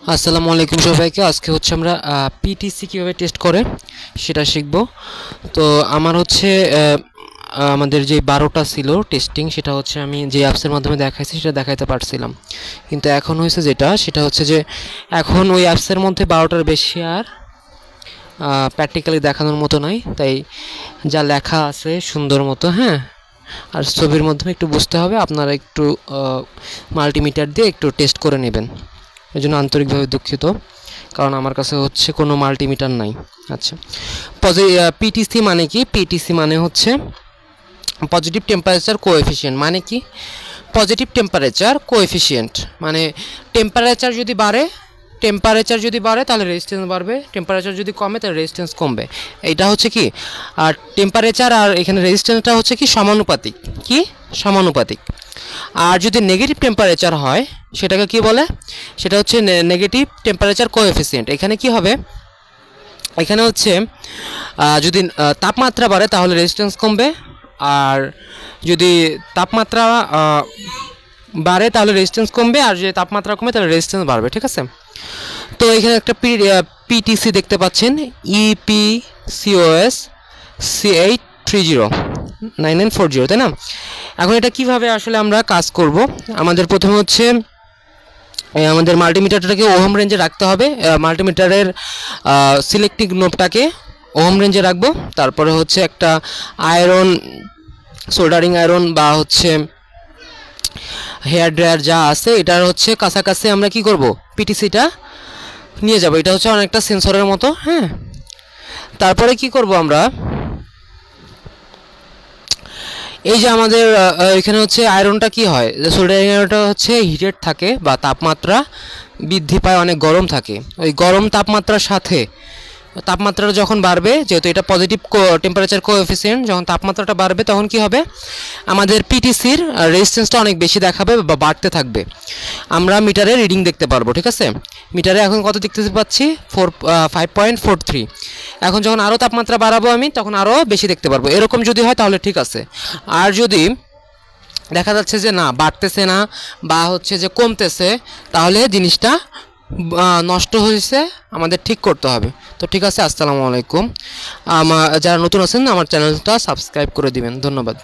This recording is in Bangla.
আসসালামু আলাইকুম সবাইকে। আজকে হচ্ছে আমরা পিটিসি কীভাবে টেস্ট করে সেটা শিখব। তো আমার হচ্ছে আমাদের যে 12টা ছিল টেস্টিং, সেটা হচ্ছে আমি যে অ্যাপসের মাধ্যমে দেখাইছি সেটা দেখাইতে পারছিলাম, কিন্তু এখন হয়েছে সেটা হচ্ছে যে এখন ওই অ্যাপসের মধ্যে 12টার বেশি আর প্র্যাকটিক্যালি দেখানোর মতো নাই। তাই যা লেখা আছে সুন্দর মতো, হ্যাঁ, আর ছবির মাধ্যমে একটু বুঝতে হবে। আপনারা একটু মাল্টিমিটার দিয়ে একটু টেস্ট করে নেবেন। এই জন্য আন্তরিকভাবে দুঃখিত, কারণ আমার কাছে হচ্ছে কোনো মাল্টিমিটার নাই। আচ্ছা, পিটিসি মানে কি? পিটিসি মানে হচ্ছে পজিটিভ টেম্পারেচার কোএফিসিয়েন্ট। মানে কি? পজিটিভ টেম্পারেচার কোএফিসিয়েন্ট মানে টেম্পারেচার যদি বাড়ে তাহলে রেজিস্ট্যান্স বাড়বে, টেম্পারেচার যদি কমে তাহলে রেজিস্ট্যান্স কমবে। এইটা হচ্ছে কি, আর টেম্পারেচার আর এখানে রেজিস্ট্যান্সটা হচ্ছে কি সমানুপাতিক। কি সমানুপাতিক? আর যদি নেগেটিভ টেম্পারেচার হয় সেটাকে কি বলে? সেটা হচ্ছে নেগেটিভ টেম্পারেচার কোএফিসিয়েন্ট। এখানে কি হবে? এখানে হচ্ছে যদি তাপমাত্রা বাড়ে তাহলে রেজিস্ট্যান্স কমবে, আর যদি তাপমাত্রা বাড়ে তাহলে রেজিস্ট্যান্স কমবে, আর যদি তাপমাত্রা কমে তাহলে রেজিস্ট্যান্স বাড়বে। ঠিক আছে? তো এখানে একটা পিটিসি দেখতে পাচ্ছেন, EPCOS C8309940, তাই না? এখন এটা কিভাবে আসলে আমরা কাজ করব? আমাদের প্রথমে হচ্ছে আমাদের মাল্টিমিটারটাকে ওহম রেঞ্জে রাখতে হবে। মাল্টিমিটারের সিলেক্টিং নোবটাকে ওহম রেঞ্জে রাখবো। তারপরে হচ্ছে একটা আয়রন, সোল্ডারিং আয়রন বা হচ্ছে হেয়ার ড্রায়ার যা আছে এটার হচ্ছে কাছাকাছি আমরা কি করব, পিটিসিটা নিয়ে যাব। এটা হচ্ছে অনেকটা সেন্সরের মতো, হ্যাঁ। তারপরে কি করব আমরা, এই যে আমাদের এখানে হচ্ছে আয়রনটা কি হয়, যে সোল্ডারিং আয়রনটা হচ্ছে হিটেড থাকে বা তাপমাত্রা বৃদ্ধি পায়, অনেক গরম থাকে। ওই গরম তাপমাত্রার সাথে তাপমাত্রাটা যখন বাড়বে, যেহেতু এটা পজিটিভ টেম্পারেচার কোএফিসিয়েন্ট, যখন তাপমাত্রাটা বাড়বে তখন কি হবে, আমাদের পিটিসির রেজিস্ট্যান্সটা অনেক বেশি দেখাবে বা বাড়তে থাকবে। আমরা মিটারে রিডিং দেখতে পারবো। ঠিক আছে? মিটারে এখন কত দেখতে পাচ্ছি? 5.43। এখন যখন আরও তাপমাত্রা বাড়াবো আমি, তখন আরও বেশি দেখতে পারবো। এরকম যদি হয় তাহলে ঠিক আছে। আর যদি দেখা যাচ্ছে যে না, বাড়তেছে না বা হচ্ছে যে কমতেছে, তাহলে জিনিসটা নষ্ট হয়েছে, আমাদের ঠিক করতে হবে। তো ঠিক আছে, আসসালামু আলাইকুম। যারা নতুন আছেন আমার চ্যানেলটা সাবস্ক্রাইব করে দিবেন। ধন্যবাদ।